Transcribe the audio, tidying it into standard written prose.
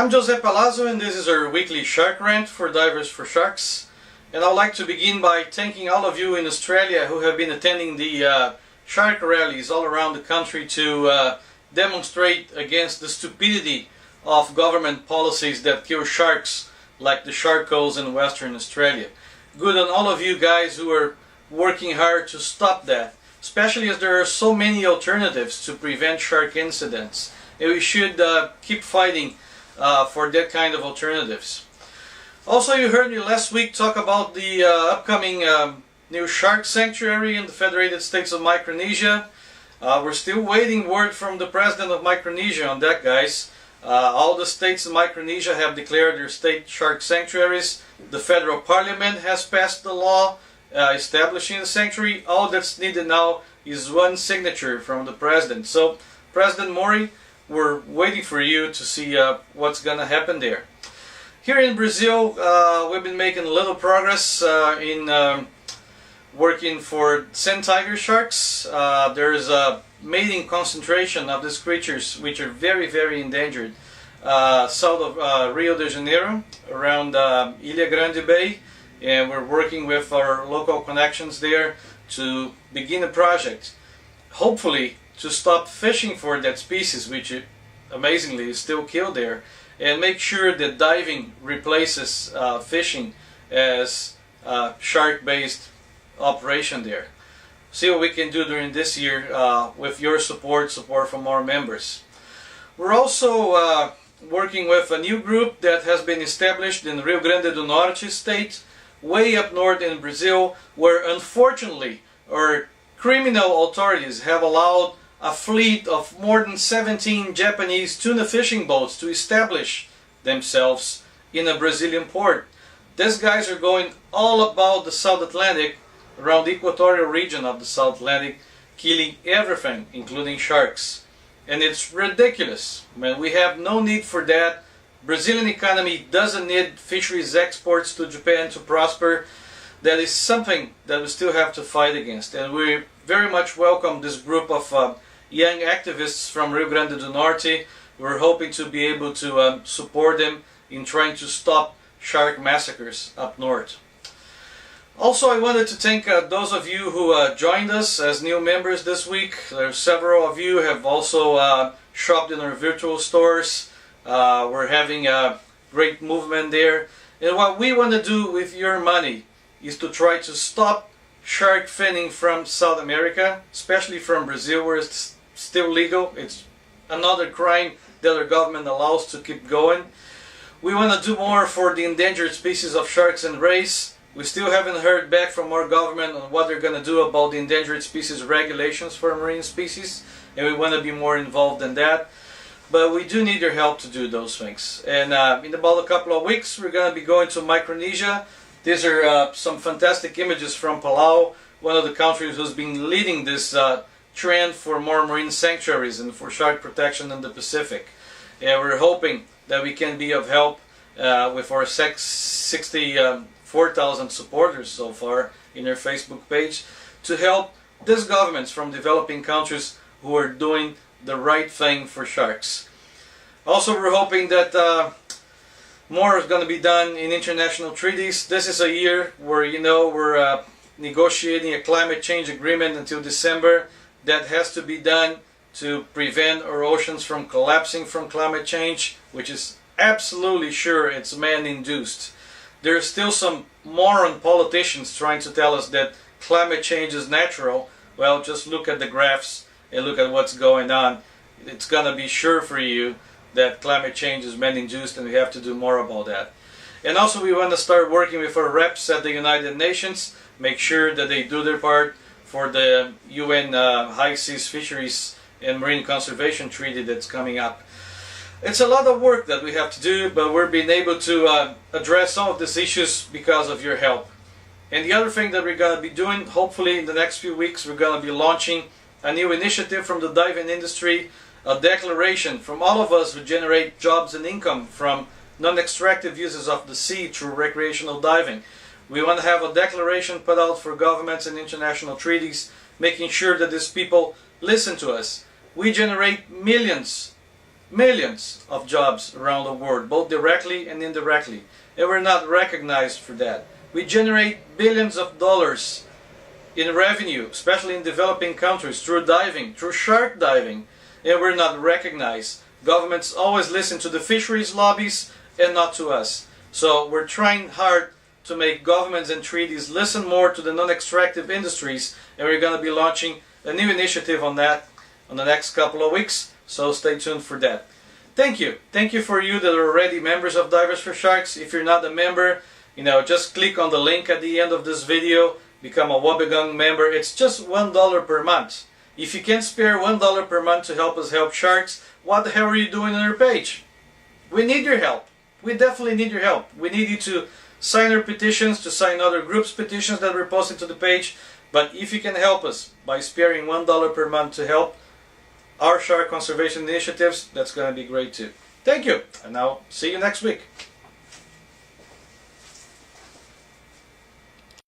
I'm José Palazzo and this is our weekly Shark Rant for Divers for Sharks. And I would like to begin by thanking all of you in Australia who have been attending the shark rallies all around the country to demonstrate against the stupidity of government policies that kill sharks like the shark culls in Western Australia. Good on all of you guys who are working hard to stop that, especially as there are so many alternatives to prevent shark incidents. And we should keep fighting for that kind of alternatives. Also, you heard me last week talk about the upcoming new shark sanctuary in the Federated States of Micronesia. We're still waiting word from the president of Micronesia on that, guys. All the states in Micronesia have declared their state shark sanctuaries. The federal parliament has passed the law establishing the sanctuary. All that's needed now is one signature from the president. So, President Mori, we're waiting for you to see what's going to happen there. Here in Brazil, we've been making a little progress in working for sand tiger sharks. There's a mating concentration of these creatures which are very, very endangered south of Rio de Janeiro, around Ilha Grande Bay, and we're working with our local connections there to begin a project, hopefully to stop fishing for that species, which amazingly is still killed there, and make sure that diving replaces fishing as a shark-based operation there. See what we can do during this year with your support from our members. We're also working with a new group that has been established in Rio Grande do Norte state, way up north in Brazil, where unfortunately our criminal authorities have allowed a fleet of more than 17 Japanese tuna fishing boats to establish themselves in a Brazilian port. These guys are going all about the South Atlantic, around the equatorial region of the South Atlantic, killing everything, including sharks. And it's ridiculous. Man, we have no need for that. Brazilian economy doesn't need fisheries exports to Japan to prosper. That is something that we still have to fight against. And we very much welcome this group of young activists from Rio Grande do Norte. We're hoping to be able to support them in trying to stop shark massacres up north. Also, I wanted to thank those of you who joined us as new members this week. There are several of you who have also shopped in our virtual stores. We're having a great movement there. And what we want to do with your money is to try to stop shark finning from South America, especially from Brazil, where it's still legal. It's another crime that our government allows to keep going. We want to do more for the endangered species of sharks and rays. We still haven't heard back from our government on what they're going to do about the endangered species regulations for marine species, and we want to be more involved in that. But we do need your help to do those things. And in about a couple of weeks, we're going to be going to Micronesia. These are some fantastic images from Palau, one of the countries who's been leading this trend for more marine sanctuaries and for shark protection in the Pacific. And we're hoping that we can be of help with our 64,000 supporters so far in our Facebook page to help these governments from developing countries who are doing the right thing for sharks. Also, we're hoping that more is going to be done in international treaties. This is a year where, you know, we're negotiating a climate change agreement until December. That has to be done to prevent our oceans from collapsing from climate change, which is absolutely sure it's man-induced. There are still some moron politicians trying to tell us that climate change is natural. Well, just look at the graphs and look at what's going on. It's going to be sure for you that climate change is man-induced, and we have to do more about that. And also, we want to start working with our reps at the United Nations, make sure that they do their part for the UN High Seas Fisheries and Marine Conservation Treaty that's coming up. It's a lot of work that we have to do, but we're being able to address some of these issues because of your help. And the other thing that we're going to be doing, hopefully in the next few weeks, we're going to be launching a new initiative from the diving industry, a declaration from all of us who generate jobs and income from non-extractive uses of the sea through recreational diving. We want to have a declaration put out for governments and international treaties, making sure that these people listen to us. We generate millions millions of jobs around the world, both directly and indirectly, and we're not recognized for that. We generate billions of dollars in revenue, especially in developing countries, through diving, through shark diving, and we're not recognized. Governments always listen to the fisheries lobbies and not to us. So we're trying hard to make governments and treaties listen more to the non-extractive industries, and we're going to be launching a new initiative on that on the next couple of weeks, so stay tuned for that. Thank you. Thank you for you that are already members of Divers for Sharks. If you're not a member, just click on the link at the end of this video, become a Wobbegong member. It's just $1 per month. If you can't spare $1 per month to help us help sharks, what the hell are you doing on our page? We need your help. We definitely need your help. We need you to sign our petitions, to sign other groups' petitions that we're posting to the page. But if you can help us by sparing $1 per month to help our shark conservation initiatives, that's going to be great too. Thank you, and now see you next week.